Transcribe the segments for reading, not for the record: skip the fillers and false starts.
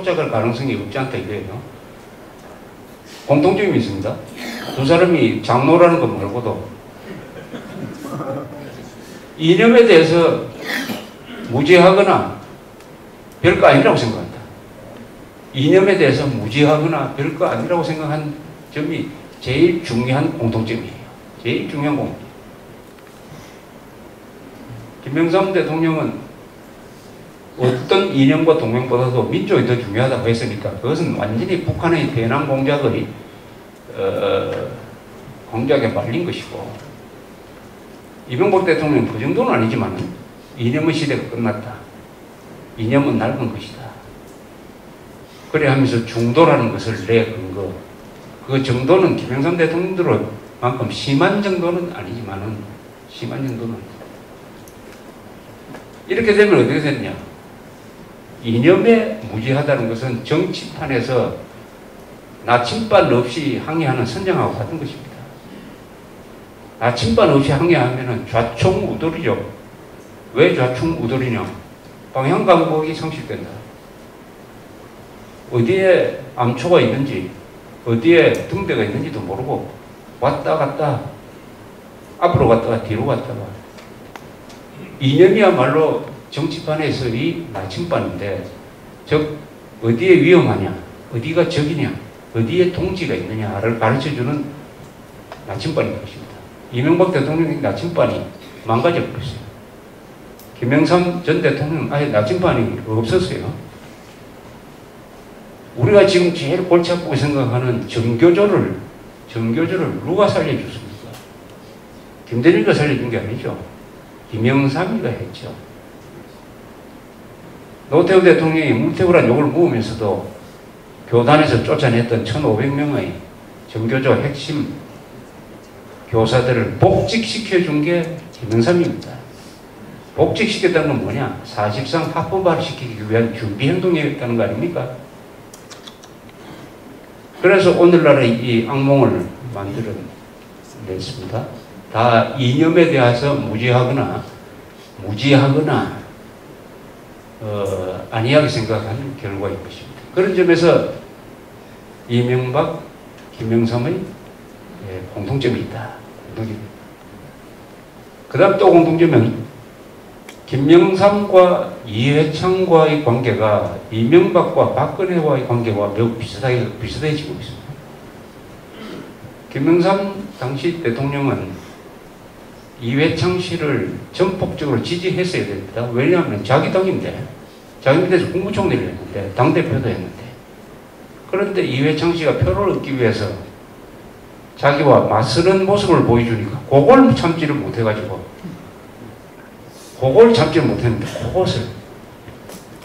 쫓아갈 가능성이 없지 않다 이거예요. 공통점이 있습니다. 두 사람이 장로라는 것 말고도 이념에 대해서 무지하거나 별거 아니라고 생각한다. 이념에 대해서 무지하거나 별거 아니라고 생각한 점이 제일 중요한 공통점이에요. 제일 중요한 공통점. 김영삼 대통령은 어떤 이념과 동맹보다도 민족이 더 중요하다고 했으니까 그것은 완전히 북한의 배낭 공작의 공작에 말린 것이고, 이명박 대통령은 그 정도는 아니지만 이념의 시대가 끝났다. 이념은 낡은 것이다. 그래 하면서 중도라는 것을 내 근거, 그 정도는 김영삼 대통령들만큼 심한 정도는 아니지만은 심한 정도는 아니다. 이렇게 되면 어떻게 됐냐? 이념에 무지하다는 것은 정치판에서 나침반 없이 항해하는 선장하고 같은 것입니다. 나침반 없이 항해하면 좌충우돌이죠. 왜 좌충우돌이냐? 방향 감각이 상실된다. 어디에 암초가 있는지, 어디에 등대가 있는지도 모르고 왔다 갔다, 앞으로 갔다가 뒤로 갔다가. 이념이야말로 정치판에서의 나침반인데, 즉 어디에 위험하냐, 어디가 적이냐, 어디에 동지가 있느냐를 가르쳐주는 나침반인 것입니다. 이명박 대통령의 나침반이 망가져 버렸어요. 김영삼 전 대통령은 아예 나침반이 없었어요. 우리가 지금 제일 골치 아프고 생각하는 정교조를 누가 살려줬습니까? 김대중이가 살려준 게 아니죠. 김영삼이가 했죠. 노태우 대통령이 문태우란 욕을 먹으면서도 교단에서 쫓아냈던 1,500명의 정교조 핵심 교사들을 복직시켜준 게 김영삼입니다. 복직시켰다는 건 뭐냐? 사실상 합법화를 시키기 위한 준비행동이었다는 거 아닙니까? 그래서 오늘날의 이 악몽을 만들어냈습니다. 다 이념에 대해서 무지하거나 안이하게 생각하는 결과인 것입니다. 그런 점에서 이명박, 김영삼의 공통점이 있다. 그 다음 또 공통점은 김영삼과 이회창과의 관계가 이명박과 박근혜와의 관계와 매우 비슷해지고 있습니다. 김영삼 당시 대통령은 이회창 씨를 전폭적으로 지지했어야 됩니다. 왜냐하면 자기 당인데, 자기 밑에서 국무총리를 했는데, 당대표도 했는데. 그런데 이회창 씨가 표를 얻기 위해서 자기와 맞서는 모습을 보여주니까 그걸 참지를 못해가지고, 그걸 참지를 못했는데 그것을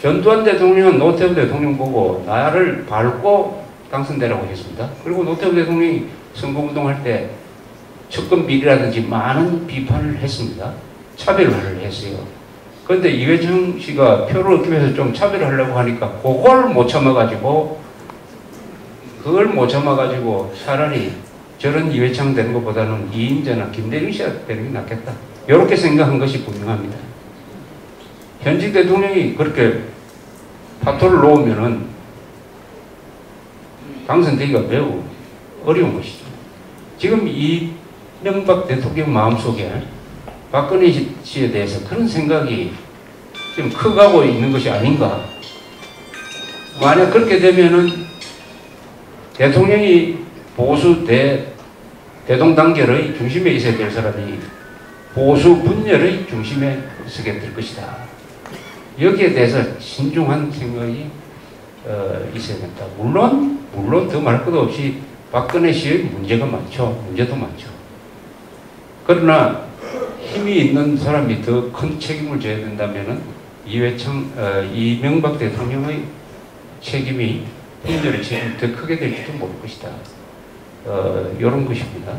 전두환 대통령은 노태우 대통령 보고 나를 밟고 당선되라고 했습니다. 그리고 노태우 대통령이 선거운동할 때 측근 비리라든지 많은 비판을 했습니다. 차별을 했어요. 그런데 이회창 씨가 표를 얻기 위해서 좀 차별을 하려고 하니까 그걸 못 참아가지고 차라리 저런 이회창 되는 것보다는 이인재나 김대중 씨가 되는 게 낫겠다. 이렇게 생각한 것이 분명합니다. 현직 대통령이 그렇게 파토를 놓으면은 당선되기가 매우 어려운 것이죠. 지금 이명박 대통령 마음속에 박근혜 씨에 대해서 그런 생각이 좀 커가고 있는 것이 아닌가. 만약 그렇게 되면은 대통령이 보수 대동단결의 중심에 있어야 될 사람이 보수 분열의 중심에 서게 될 것이다. 여기에 대해서 신중한 생각이 있어야 된다. 물론 더 말 것도 없이 박근혜 씨의 문제도 많죠. 그러나 힘이 있는 사람이 더 큰 책임을 져야 된다면은 이명박 대통령의 책임이 분열의 책임이 더 크게 될지도 모를 것이다. 이런 것입니다.